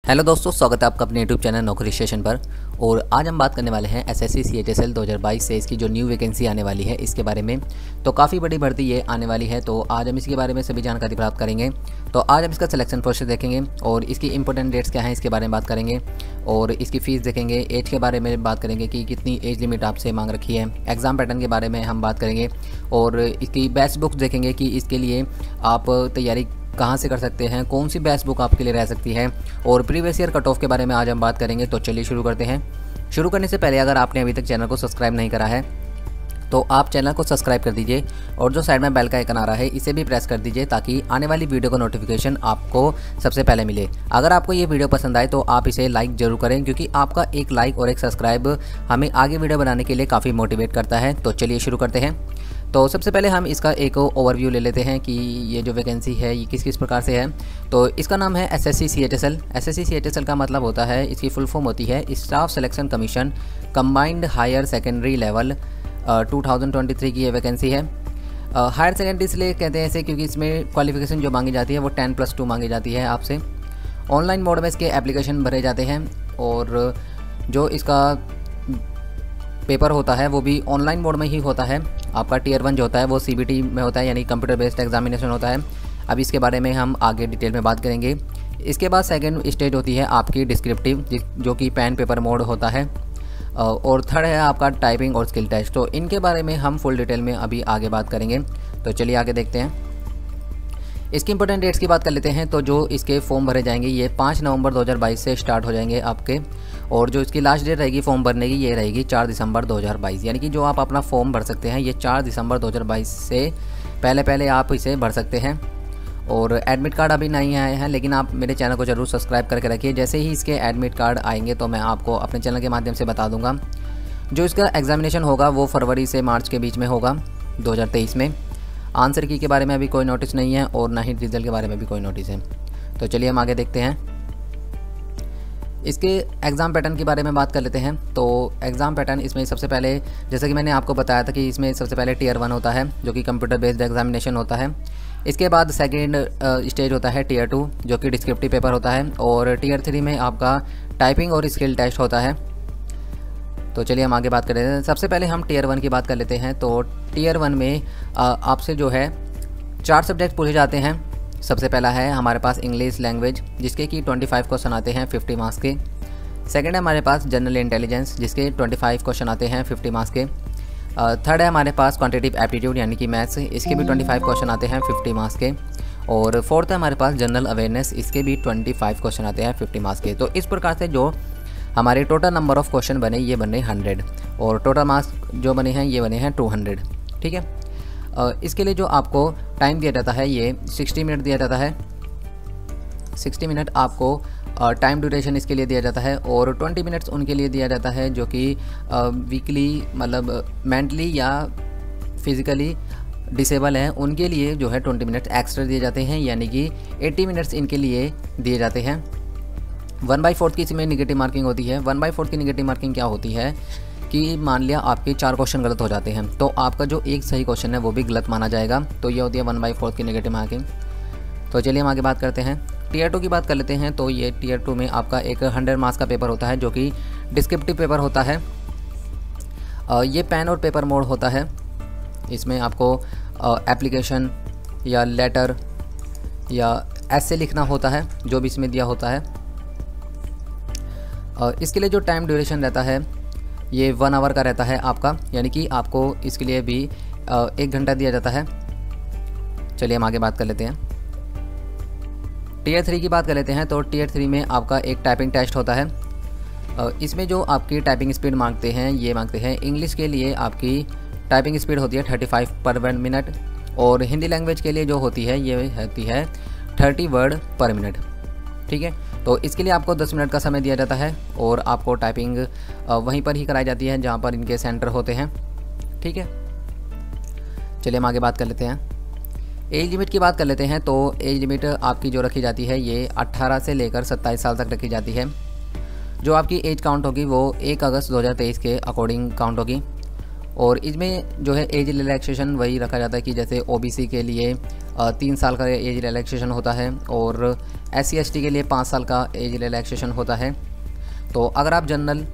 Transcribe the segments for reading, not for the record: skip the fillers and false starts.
Hello दोस्तों, स्वागत है आपका अपने यूट्यूब चैनल नौकरी स्टेशन पर। और आज हम बात करने वाले हैं एसएससी सीएचएसएल 2022 से इसकी जो न्यू वैकेंसी आने वाली है इसके बारे में। तो काफ़ी बड़ी भर्ती ये आने वाली है, तो आज हम इसके बारे में सभी जानकारी प्राप्त करेंगे। तो आज हम इसका सिलेक्शन प्रोसेस देखेंगे और इसकी इंपॉर्टेंट डेट्स क्या हैं इसके बारे में बात करेंगे और इसकी फ़ीस देखेंगे। एज के बारे में बात करेंगे कि कितनी एज लिमिट आपसे मांग रखी है। एग्ज़ाम पैटर्न के बारे में हम बात करेंगे और इसकी बेस्ट बुक्स देखेंगे कि इसके लिए आप तैयारी कहाँ से कर सकते हैं, कौन सी बेस्ट बुक आपके लिए रह सकती है और प्रीवियस ईयर कट ऑफ के बारे में आज हम बात करेंगे। तो चलिए शुरू करते हैं। शुरू करने से पहले अगर आपने अभी तक चैनल को सब्सक्राइब नहीं करा है तो आप चैनल को सब्सक्राइब कर दीजिए और जो साइड में बेल का आइकन आ रहा है इसे भी प्रेस कर दीजिए ताकि आने वाली वीडियो का नोटिफिकेशन आपको सबसे पहले मिले। अगर आपको ये वीडियो पसंद आए तो आप इसे लाइक ज़रूर करें, क्योंकि आपका एक लाइक और एक सब्सक्राइब हमें आगे वीडियो बनाने के लिए काफ़ी मोटिवेट करता है। तो चलिए शुरू करते हैं। तो सबसे पहले हम इसका एक ओवरव्यू ले लेते हैं कि ये जो वैकेंसी है ये किस किस प्रकार से है। तो इसका नाम है एसएससी सीएचएसएल। एसएससी सीएचएसएल का मतलब होता है, इसकी फुल फॉर्म होती है staff selection commission combined higher secondary level 2023 की ये वैकेंसी है। हायर सेकेंडरी इसलिए कहते हैं ऐसे क्योंकि इसमें क्वालिफिकेशन जो मांगी जाती है वो 10+2 मांगी जाती है आपसे। ऑनलाइन मोड में इसके एप्लीकेशन भरे जाते हैं और जो इसका पेपर होता है वो भी ऑनलाइन मोड में ही होता है। आपका टियर 1 जो होता है वो सीबीटी में होता है, यानी कंप्यूटर बेस्ड एग्जामिनेशन होता है। अब इसके बारे में हम आगे डिटेल में बात करेंगे। इसके बाद सेकंड स्टेज होती है आपकी डिस्क्रिप्टिव, जो कि पेन पेपर मोड होता है। और थर्ड है आपका टाइपिंग और स्किल टेस्ट। तो इनके बारे में हम फुल डिटेल में अभी आगे बात करेंगे। तो चलिए आगे देखते हैं। इसकी इंपॉर्टेंट डेट्स की बात कर लेते हैं। तो जो इसके फॉर्म भरे जाएंगे ये 5 नवंबर 2022 से स्टार्ट हो जाएंगे आपके, और जो इसकी लास्ट डेट रहेगी फॉर्म भरने की ये रहेगी 4 दिसंबर 2022। यानी कि जो आप अपना फॉर्म भर सकते हैं ये 4 दिसंबर 2022 से पहले आप इसे भर सकते हैं। और एडमिट कार्ड अभी नहीं आए हैं, लेकिन आप मेरे चैनल को ज़रूर सब्सक्राइब करके रखिए। जैसे ही इसके एडमिट कार्ड आएंगे तो मैं आपको अपने चैनल के माध्यम से बता दूंगा। जो इसका एग्जामिनेशन होगा वो फरवरी से मार्च के बीच में होगा 2023 में। आंसर की के बारे में अभी कोई नोटिस नहीं है और ना ही रिजल्ट के बारे में भी कोई नोटिस है। तो चलिए हम आगे देखते हैं। इसके एग्ज़ाम पैटर्न के बारे में बात कर लेते हैं। तो एग्ज़ाम पैटर्न इसमें सबसे पहले, जैसा कि मैंने आपको बताया था कि इसमें सबसे पहले टियर 1 होता है जो कि कंप्यूटर बेस्ड एग्जामिनेशन होता है। इसके बाद सेकेंड स्टेज होता है टियर 2 जो कि डिस्क्रिप्टिव पेपर होता है। और टियर 3 में आपका टाइपिंग और स्किल टेस्ट होता है। तो चलिए हम आगे बात कर लेते हैं। सबसे पहले हम टियर 1 की बात कर लेते हैं। तो टियर 1 में आपसे जो है 4 सब्जेक्ट पूछे जाते हैं। सबसे पहला है हमारे पास इंग्लिश लैंग्वेज, जिसके कि 25 क्वेश्चन आते हैं 50 मार्क्स के। सेकंड है हमारे पास जनरल इंटेलिजेंस, जिसके 25 क्वेश्चन आते हैं 50 मार्क्स के। थर्ड है हमारे पास क्वांटिटेटिव एप्टीट्यूड यानी कि मैथ्स, इसके भी 25 क्वेश्चन आते हैं 50 मार्क्स के। और फोर्थ है हमारे पास जनरल अवेयरनेस, इसके भी 25 क्वेश्चन आते हैं 50 मार्क्स के। तो इस प्रकार से जो हमारे टोटल नंबर ऑफ़ क्वेश्चन बने ये बने 100 और टोटल मार्क्स जो बने हैं ये बने हैं 200। ठीक है। इसके लिए जो आपको टाइम दिया जाता है ये 60 मिनट दिया जाता है। 60 मिनट आपको टाइम ड्यूरेशन इसके लिए दिया जाता है और 20 मिनट्स उनके लिए दिया जाता है जो कि वीकली मतलब मेंटली या फिज़िकली डिसेबल हैं, उनके लिए जो है 20 मिनट्स एक्स्ट्रा दिए जाते हैं, यानी कि 80 मिनट्स इनके लिए दिए जाते हैं। 1/4 की इसमें निगेटिव मार्किंग होती है। 1/4 की निगेटिव मार्किंग क्या होती है कि मान लिया आपके 4 क्वेश्चन गलत हो जाते हैं तो आपका जो एक सही क्वेश्चन है वो भी गलत माना जाएगा। तो ये होती है 1/4 की निगेटिव मार्किंग। तो चलिए हम आगे बात करते हैं। टियर 2 की बात कर लेते हैं। तो ये टियर 2 में आपका एक 100 मार्क्स का पेपर होता है जो कि डिस्क्रिप्टिव पेपर होता है। ये पेन और पेपर मोड होता है। इसमें आपको एप्लीकेशन या लेटर या ऐसे लिखना होता है जो भी इसमें दिया होता है। इसके लिए जो टाइम ड्यूरेशन रहता है ये 1 आवर का रहता है आपका, यानी कि आपको इसके लिए भी 1 घंटा दिया जाता है। चलिए हम आगे बात कर लेते हैं। टियर 3 की बात कर लेते हैं। तो टियर 3 में आपका एक टाइपिंग टेस्ट होता है। इसमें जो आपकी टाइपिंग स्पीड मांगते हैं ये मांगते हैं, इंग्लिश के लिए आपकी टाइपिंग स्पीड होती है 35 पर मिनट और हिंदी लैंग्वेज के लिए जो होती है ये होती है 30 वर्ड पर मिनट। ठीक है। तो इसके लिए आपको 10 मिनट का समय दिया जाता है और आपको टाइपिंग वहीं पर ही कराई जाती है जहाँ पर इनके सेंटर होते हैं। ठीक है। चलिए हम आगे बात कर लेते हैं। एज लिमिट की बात कर लेते हैं। तो एज लिमिट आपकी जो रखी जाती है ये 18 से लेकर 27 साल तक रखी जाती है। जो आपकी एज काउंट होगी वो 1 अगस्त 2023 के अकॉर्डिंग काउंट होगी। और इसमें जो है एज रिलैक्सेशन वही रखा जाता है कि जैसे ओबीसी के लिए 3 साल का एज रिलैक्सेशन होता है और SC/ST के लिए 5 साल का एज रिलैक्सेशन होता है। तो अगर आप जनरल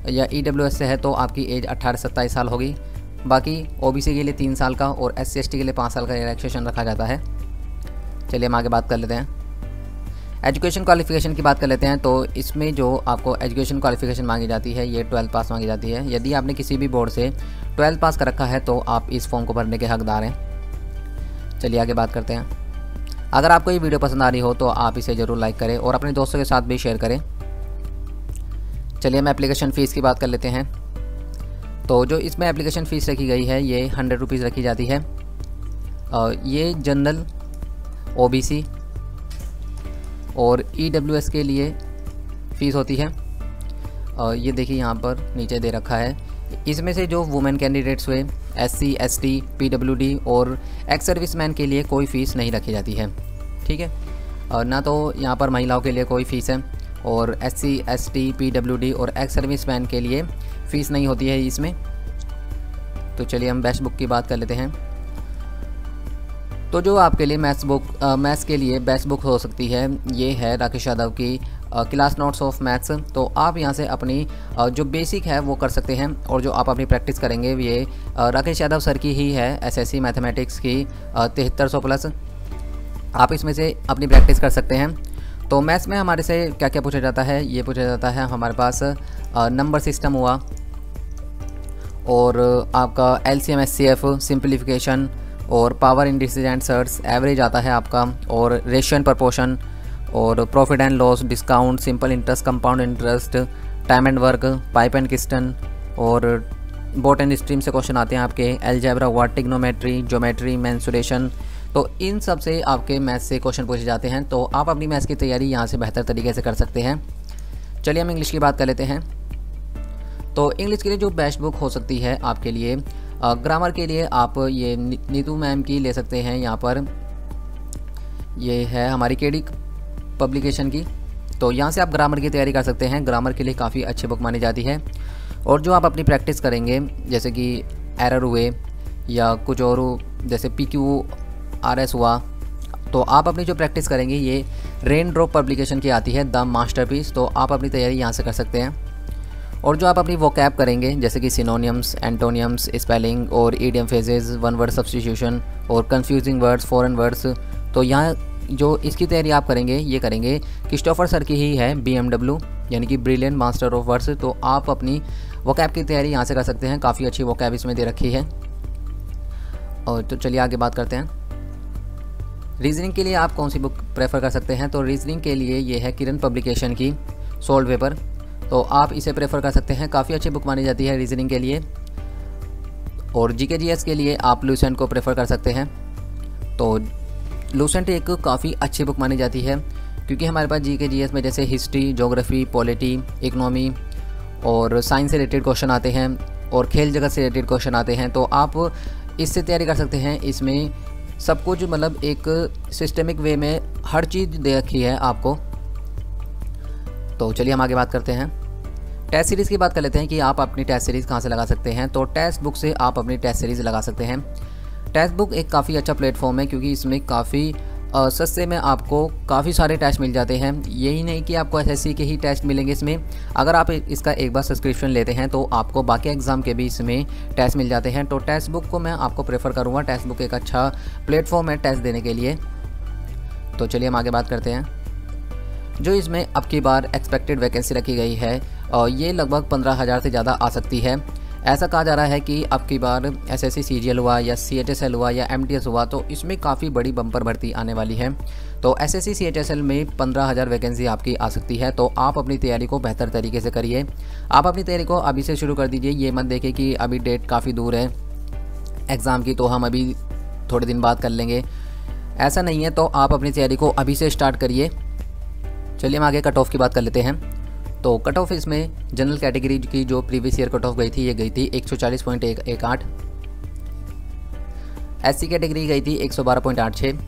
या EWS से है तो आपकी एज 18 से 27 साल होगी। बाकी OBC के लिए 3 साल का और SC/ST के लिए 5 साल का रिलैक्सेशन रखा जाता है। चलिए हम आगे बात कर लेते हैं। एजुकेशन क्वालिफ़िकेशन की बात कर लेते हैं। तो इसमें जो आपको एजुकेशन क्वालिफ़िकेशन मांगी जाती है ये 12th पास मांगी जाती है। यदि आपने किसी भी बोर्ड से 12th पास कर रखा है तो आप इस फॉर्म को भरने के हकदार हैं। चलिए आगे बात करते हैं। अगर आपको ये वीडियो पसंद आ रही हो तो आप इसे ज़रूर लाइक करें और अपने दोस्तों के साथ भी शेयर करें। चलिए हम एप्लीकेशन फ़ीस की बात कर लेते हैं। तो जो इसमें एप्लीकेशन फ़ीस रखी गई है ये 100 रुपीज़ रखी जाती है। ये जनरल, OBC और EWS के लिए फ़ीस होती है। ये देखिए यहाँ पर नीचे दे रखा है। इसमें से जो वुमेन कैंडिडेट्स हुए, SC, ST, PWD और एक्स सर्विसमैन के लिए कोई फ़ीस नहीं रखी जाती है, ठीक है। और ना तो यहाँ पर महिलाओं के लिए कोई फ़ीस है और SC, ST, PWD और एक्स सर्विसमैन के लिए फ़ीस नहीं होती है इसमें। तो चलिए हम बेस्ट बुक की बात कर लेते हैं। तो जो आपके लिए मैथ्स के लिए बेस्ट बुक हो सकती है ये है राकेश यादव की क्लास नोट्स ऑफ मैथ्स। तो आप यहाँ से अपनी जो बेसिक है वो कर सकते हैं और जो आप अपनी प्रैक्टिस करेंगे ये राकेश यादव सर की ही है, SSC मैथमेटिक्स की 7300 प्लस। आप इसमें से अपनी प्रैक्टिस कर सकते हैं। तो मैथ्स में हमारे से क्या क्या पूछा जाता है, ये पूछा जाता है हमारे पास नंबर सिस्टम हुआ और आपका LCM SCF, सिंप्लीफिकेशन और power indices and surds, average आता है आपका और रेशियो एंड प्रपोर्शन और profit and loss, discount, simple interest, compound interest, time and work, pipe and cistern और बोट एंड स्ट्रीम से क्वेश्चन आते हैं आपके। अलजेब्रा हुआ, ट्रिग्नोमेट्री, ज्योमेट्री, मेंसुरेशन। तो इन सब से आपके मैथ्स से क्वेश्चन पूछे जाते हैं। तो आप अपनी मैथ्स की तैयारी यहाँ से बेहतर तरीके से कर सकते हैं। चलिए हम इंग्लिश की बात कर लेते हैं। तो इंग्लिश के लिए जो बेस्ट बुक हो सकती है आपके लिए, ग्रामर के लिए आप ये नीतू मैम की ले सकते हैं। यहाँ पर ये है हमारी KD पब्लिकेशन की। तो यहाँ से आप ग्रामर की तैयारी कर सकते हैं। ग्रामर के लिए काफ़ी अच्छी बुक मानी जाती है। और जो आप अपनी प्रैक्टिस करेंगे जैसे कि एरर हुए या कुछ और जैसे PQRS हुआ, तो आप अपनी जो प्रैक्टिस करेंगे ये रेन ड्रॉप पब्लिकेशन की आती है, द मास्टरपीस। तो आप अपनी तैयारी यहाँ से कर सकते हैं। और जो आप अपनी वोकैब करेंगे जैसे कि सिनोनियम्स, एंटोनियम्स, स्पेलिंग और idiom phrases, one word substitution और कंफ्यूजिंग वर्ड्स, फॉरेन वर्ड्स, तो यहाँ जो इसकी तैयारी आप करेंगे ये करेंगे क्रिस्टोफर सर की ही है, BMW यानी कि ब्रिलियंट मास्टर ऑफ वर्ड्स। तो आप अपनी वोकैब की तैयारी यहाँ से कर सकते हैं। काफ़ी अच्छी वोकैब इसमें दे रखी है। और तो चलिए आगे बात करते हैं। रीजनिंग के लिए आप कौन सी बुक प्रेफर कर सकते हैं? तो रीजनिंग के लिए ये है किरण पब्लिकेशन की सोल्ड पेपर। तो आप इसे प्रेफर कर सकते हैं। काफ़ी अच्छी बुक मानी जाती है रीजनिंग के लिए। और GK GS के लिए आप लूसेंट को प्रेफर कर सकते हैं। तो लूसेंट एक काफ़ी अच्छी बुक मानी जाती है क्योंकि हमारे पास GK GS में जैसे हिस्ट्री, ज्योग्राफी, पॉलिटी, इकोनॉमी और साइंस से रिलेटेड क्वेश्चन आते हैं और खेल जगत से रिलेटेड क्वेश्चन आते हैं। तो आप इससे तैयारी कर सकते हैं। इसमें सब कुछ मतलब एक सिस्टमिक वे में हर चीज़ दे रखी है आपको। तो चलिए हम आगे बात करते हैं। टेस्ट सीरीज़ की बात कर लेते हैं कि आप अपनी टेस्ट सीरीज़ कहाँ से लगा सकते हैं। तो टेस्ट बुक से आप अपनी टेस्ट सीरीज़ लगा सकते हैं। टेस्ट बुक एक काफ़ी अच्छा प्लेटफॉर्म है क्योंकि इसमें काफ़ी सस्ते में आपको काफ़ी सारे टेस्ट मिल जाते हैं। यही नहीं कि आपको SSC के ही टेस्ट मिलेंगे इसमें। अगर आप इसका एक बार सब्सक्रिप्शन लेते हैं तो आपको बाकी एग्ज़ाम के भी इसमें टेस्ट मिल जाते हैं। तो टेस्ट बुक को मैं आपको प्रेफर करूँगा। टेस्ट बुक एक अच्छा प्लेटफॉर्म है टेस्ट देने के लिए। तो चलिए हम आगे बात करते हैं। जो इसमें अब की बार एक्सपेक्टेड वैकेंसी रखी गई है और ये लगभग 15,000 से ज़्यादा आ सकती है। ऐसा कहा जा रहा है कि अब की बार SSC CGL हुआ या CHSL हुआ या MTS हुआ तो इसमें काफ़ी बड़ी बम्पर भर्ती आने वाली है। तो SSC CHSL में 15,000 वैकेंसी आपकी आ सकती है। तो आप अपनी तैयारी को बेहतर तरीके से करिए। आप अपनी तैयारी को अभी से शुरू कर दीजिए। ये मत देखें कि अभी डेट काफ़ी दूर है एग्ज़ाम की तो हम अभी थोड़े दिन बाद कर लेंगे, ऐसा नहीं है। तो आप अपनी तैयारी को अभी से स्टार्ट करिए। चलिए हम आगे कट ऑफ की बात कर लेते हैं। तो कट ऑफ इसमें जनरल कैटेगरी की जो प्रीवियस ईयर कट ऑफ गई थी ये गई थी 140.18, SC कैटेगरी गई थी 112.86,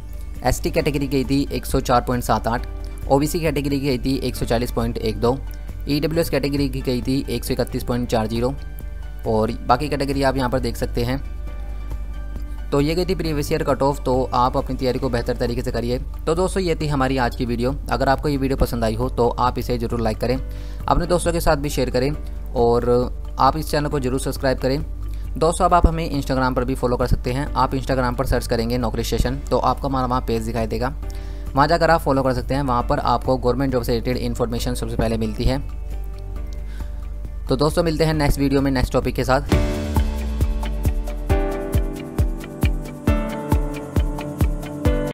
ST कैटेगरी गई थी 104.78, OBC कैटेगरी गई थी 140.12, EWS कैटेगरी की गई थी 131.40 और बाकी कैटेगरी आप यहाँ पर देख सकते हैं। तो ये गई थी प्रीवियस ईयर कट ऑफ। तो आप अपनी तैयारी को बेहतर तरीके से करिए। तो दोस्तों ये थी हमारी आज की वीडियो। अगर आपको ये वीडियो पसंद आई हो तो आप इसे ज़रूर लाइक करें, अपने दोस्तों के साथ भी शेयर करें और आप इस चैनल को ज़रूर सब्सक्राइब करें। दोस्तों अब आप हमें इंस्टाग्राम पर भी फॉलो कर सकते हैं। आप इंस्टाग्राम पर सर्च करेंगे नौकरी स्टेशन तो आपको हमारा वहाँ पेज दिखाई देगा, वहाँ जाकर आप फॉलो कर सकते हैं। वहाँ पर आपको गवर्नमेंट जॉब से रिलेटेड इन्फॉर्मेशन सबसे पहले मिलती है। तो दोस्तों मिलते हैं नेक्स्ट वीडियो में नेक्स्ट टॉपिक के साथ।